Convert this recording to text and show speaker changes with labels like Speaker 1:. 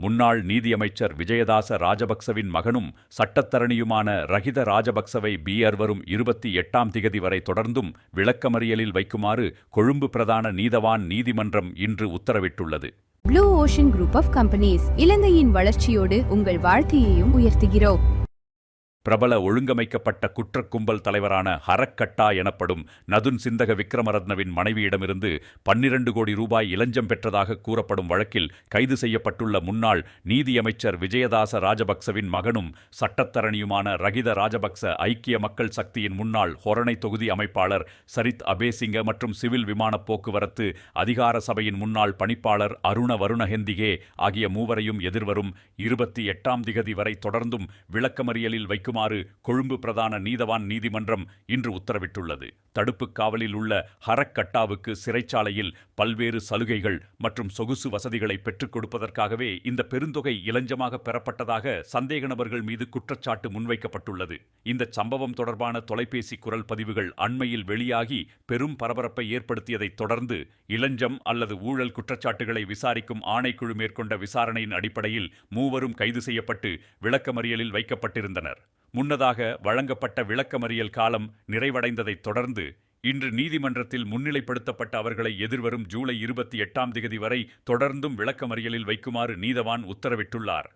Speaker 1: முன்னாள் நீதியமைச்சர் விஜயதாச ராஜபக்சவின் மகனும் சட்டத்தரணியுமான ரஹித ராஜபக்சவை வரும் 28ஆம் திகதி வரை தொடர்ந்தும் விளக்கமறியலில் வைக்குமாறு கொழும்பு பிரதான நீதவான் நீதிமன்றம் இன்று உத்தரவிட்டுள்ளது.
Speaker 2: Blue ocean group of companies இலங்கையின் வளர்ச்சியோடு உங்கள் வாழ்க்கையையும் உயர்த்துகிறோம்.
Speaker 1: பிரபல ஒழுங்கமைக்கப்பட்ட குற்றக் கும்பல் தலைவரான ஹரக்கட்டா எனப்படும் நதுன் சிந்தக விக்ரமரத்னவின் மனைவியிடமிருந்து 12 கோடி ரூபாய் இலஞ்சம் பெற்றதாக கூறப்படும் வழக்கில் கைது செய்யப்பட்டுள்ள முன்னாள் நீதியமைச்சர் விஜயதாச ராஜபக்சவின் மகனும் சட்டத்தரணியுமான ரஹித ராஜபக்ச ஐக்கிய மக்கள் சக்தியின் முன்னாள் ஹொரணை தொகுதி அமைப்பாளர் சரித் அபேசிங்க மற்றும் சிவில் விமான போக்குவரத்து அதிகார சபையின் முன்னாள் பணிப்பாளர் அருண வருணஹெந்திகே ஆகிய மூவரையும் எதிர்வரும் 28ஆம் திகதி வரை தொடர்ந்தும் விளக்கமறியலில் வைக்கும் கொழும்பு பிரதான நீதவான் நீதிமன்றம் இன்று உத்தரவிட்டுள்ளது. தடுப்பு காவலில் உள்ள ஹரக்கட்டாவுக்கு சிறைச்சாலையில் பல்வேறு சலுகைகள் மற்றும் சொகுசு வசதிகளை பெற்றுக் கொடுப்பதற்காகவே இந்த பெருந்தொகை இலஞ்சமாக பெறப்பட்டதாக சந்தேக நபர்கள் மீது குற்றச்சாட்டு முன்வைக்கப்பட்டுள்ளது. இந்த சம்பவம் தொடர்பான தொலைபேசி குரல் பதிவுகள் அண்மையில் வெளியாகி பெரும் பரபரப்பை ஏற்படுத்தியதைத் தொடர்ந்து இலஞ்சம் அல்லது ஊழல் குற்றச்சாட்டுகளை விசாரிக்கும் ஆணைக்குழு மேற்கொண்ட விசாரணையின் அடிப்படையில் மூவரும் கைது செய்யப்பட்டு விளக்கமறியலில் வைக்கப்பட்டிருந்தனர். முன்னதாக வழங்கப்பட்ட விளக்கமறியல் காலம் நிறைவடைந்ததைத் தொடர்ந்து இன்று நீதிமன்றத்தில் முன்னிலைப்படுத்தப்பட்ட அவர்களை எதிர்வரும் ஜூலை 28ஆம் திகதி வரை தொடர்ந்தும் விளக்கமறியலில் வைக்குமாறு நீதவான் உத்தரவிட்டுள்ளார்.